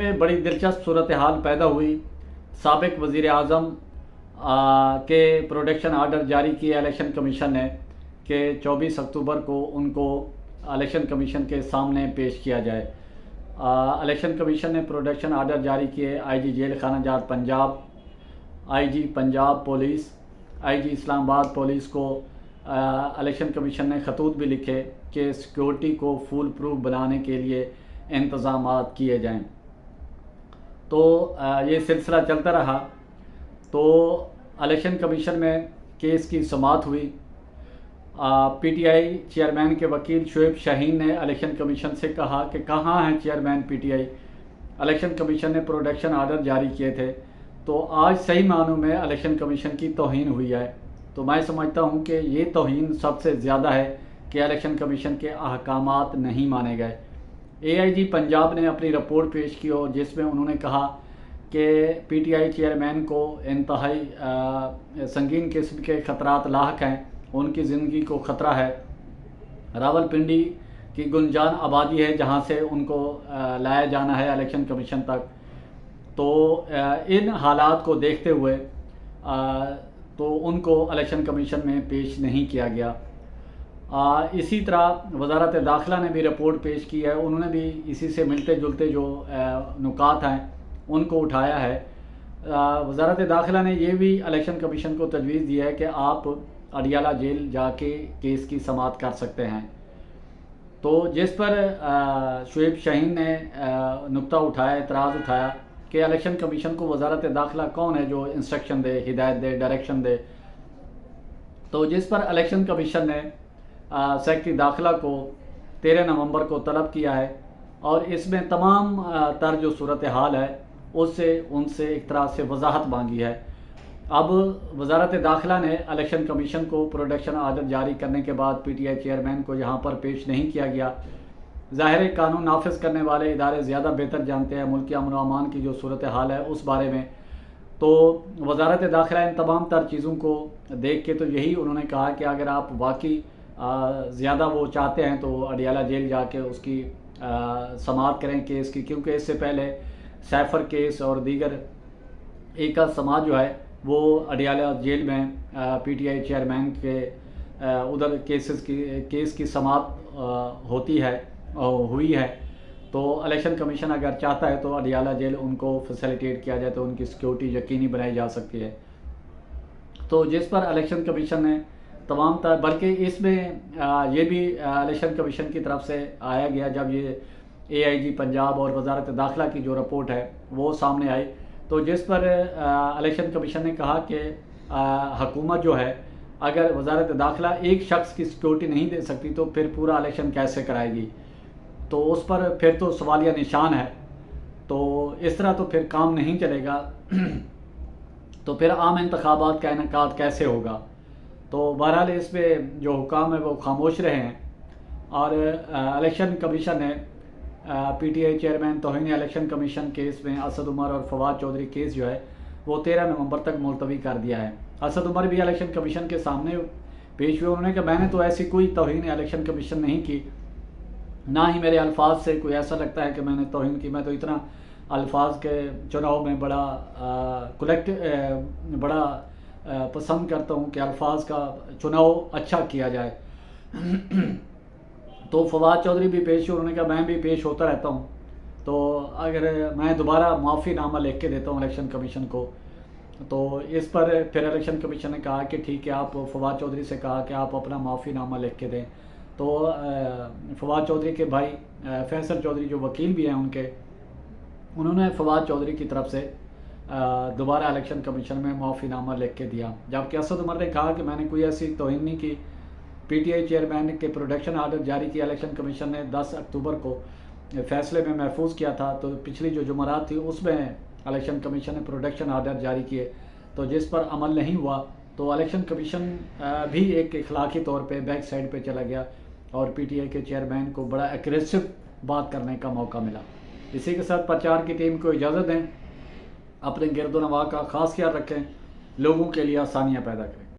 میں بڑی دلچسپ صورتحال پیدا ہوئی۔ سابق وزیر اعظم کے پروڈکشن آرڈر جاری کیے الیکشن کمیشن نے کہ 24 اکتوبر کو ان کو الیکشن کمیشن کے سامنے پیش کیا جائے۔ الیکشن کمیشن نے پروڈکشن آرڈر جاری کیے۔ آئی جی جیل خانہ جات پنجاب، آئی جی پنجاب پولیس، آئی جی اسلام آباد پولیس کو الیکشن کمیشن نے خطوط بھی لکھے کہ سیکیورٹی کو فول پروف بنانے کے لیے انتظامات کیے جائیں۔ تو یہ سلسلہ چلتا رہا۔ تو الیکشن کمیشن میں کیس کی سماعت ہوئی۔ پی ٹی آئی چیئرمین کے وکیل شعیب شاہین نے الیکشن کمیشن سے کہا کہ کہاں ہیں chairman P T I? Election commission نے پروڈکشن آرڈر جاری کیے تھے۔ تو آج صحیح معنوں میں الیکشن کمیشن کی توہین ہوئی ہے۔ تو میں سمجھتا ہوں کہ یہ توہین سب سے زیادہ ہے کہ الیکشن کمیشن کے احکامات نہیں مانے گئے۔ اے آئی جی پنجاب نے اپنی رپورٹ پیش کی اور جس میں انہوں نے کہا کہ پی ٹی آئی چیئرمین کو انتہائی سنگین قسم کے خطرات لاحق ہیں، ان کی زندگی کو خطرہ ہے۔ راول پنڈی کی گنجان آبادی ہے جہاں سے ان کو لایا جانا ہے الیکشن کمیشن تک۔ تو ان حالات کو دیکھتے ہوئے تو ان کو الیکشن کمیشن میں پیش نہیں کیا گیا۔ اسی طرح وزارت داخلہ نے بھی رپورٹ پیش کی ہے۔ انہوں نے بھی اسی سے ملتے جلتے جو نکات ہیں ان کو اٹھایا ہے۔ وزارت داخلہ نے یہ بھی الیکشن کمیشن کو تجویز دی ہے کہ آپ اڈیالہ جیل جا کے کیس کی سماعت کر سکتے ہیں۔ تو جس پر شعیب شاہین نے نقطہ اٹھایا، اعتراض اٹھایا کہ الیکشن کمیشن کو وزارت داخلہ کون ہے جو انسٹرکشن دے، ہدایت دے، ڈائریکشن دے۔ تو جس پر الیکشن کمیشن نے سیکرٹری داخلہ کو 13 نومبر کو طلب کیا ہے اور اس میں تمام تر جو صورتحال ہے ان سے ایک طرح سے وضاحت مانگی ہے۔ اب وزارت داخلہ نے الیکشن کمیشن کو پروڈکشن آرڈر جاری کرنے کے بعد پی ٹی آئی چیئرمین کو یہاں پر پیش نہیں کیا گیا۔ ظاہر قانون نافذ کرنے والے ادارے زیادہ بہتر جانتے ہیں ملکی امن و امان کی جو صورتحال ہے اس بارے میں۔ تو وزارت داخلہ ان تمام تر چیزوں کو دیکھ کے تو یہی انہوں نے کہا کہ اگر آپ واقعی زیادہ وہ چاہتے ہیں تو اڈیالہ جیل جا کے اس کی سماعت کریں کیس کی، کیونکہ اس سے پہلے سیفر کیس اور دیگر ایک سماعت جو ہے وہ اڈیالہ جیل میں پی ٹی آئی چیئرمین کے ادھر کیس کی سماعت ہوئی ہے۔ تو الیکشن کمیشن اگر چاہتا ہے تو اڈیالہ جیل ان کو فیسیلیٹیٹ کیا جائے تو ان کی سیکیورٹی یقینی بنائی جا سکتی ہے۔ تو جس پر الیکشن کمیشن نے تمام تر، بلکہ اس میں یہ بھی الیکشن کمیشن کی طرف سے آیا گیا جب یہ اے آئی جی پنجاب اور وزارت داخلہ کی جو رپورٹ ہے وہ سامنے آئی، تو جس پر الیکشن کمیشن نے کہا کہ حکومت جو ہے اگر وزارت داخلہ ایک شخص کی سیکیورٹی نہیں دے سکتی تو پھر پورا الیکشن کیسے کرائے گی؟ تو اس پر پھر تو سوالیہ نشان ہے۔ تو اس طرح تو پھر کام نہیں چلے گا۔ تو پھر عام انتخابات کا انعقاد کیسے ہوگا؟ تو بہرحال اس پہ جو حکام ہیں وہ خاموش رہے ہیں۔ اور الیکشن کمیشن نے پی ٹی آئی چیئرمین توہین الیکشن کمیشن کیس میں اسد عمر اور فواد چودھری کیس جو ہے وہ 13 نومبر تک ملتوی کر دیا ہے۔ اسد عمر بھی الیکشن کمیشن کے سامنے پیش ہوئے۔ انہوں نے کہا میں نے تو ایسی کوئی توہین الیکشن کمیشن نہیں کی، نہ ہی میرے الفاظ سے کوئی ایسا لگتا ہے کہ میں نے توہین کی۔ میں تو اتنا الفاظ کے چناؤ میں بڑا پسند کرتا ہوں کہ الفاظ کا چناؤ اچھا کیا جائے۔ تو فواد چودھری بھی پیش ہوئے، انہوں نے کہا میں بھی پیش ہوتا رہتا ہوں، تو اگر میں دوبارہ معافی نامہ لکھ کے دیتا ہوں الیکشن کمیشن کو۔ تو اس پر پھر الیکشن کمیشن نے کہا کہ ٹھیک ہے، آپ فواد چودھری سے کہا کہ آپ اپنا معافی نامہ لکھ کے دیں۔ تو فواد چودھری کے بھائی فیصل چودھری جو وکیل بھی ہیں ان کے، انہوں نے فواد چودھری کی طرف سے دوبارہ الیکشن کمیشن میں معافی نامہ لکھ کے دیا، جبکہ اسد عمر نے کہا کہ میں نے کوئی ایسی توہین نہیں کی۔ پی ٹی آئی چیئرمین کے پروڈکشن آرڈر جاری کیا الیکشن کمیشن نے 10 اکتوبر کو فیصلے میں محفوظ کیا تھا، تو پچھلی جو جمعرات تھی اس میں الیکشن کمیشن نے پروڈکشن آرڈر جاری کیے، تو جس پر عمل نہیں ہوا۔ تو الیکشن کمیشن بھی ایک اخلاقی طور پہ بیک سائڈ پہ چلا گیا اور پی ٹی آئی کے چیئرمین کو بڑا ایگریسو بات کرنے کا موقع ملا۔ اسی کے ساتھ پرچار کی ٹیم کو اجازت دیں، اپنے گرد و نواح کا خاص خیال رکھیں، لوگوں کے لیے آسانیاں پیدا کریں۔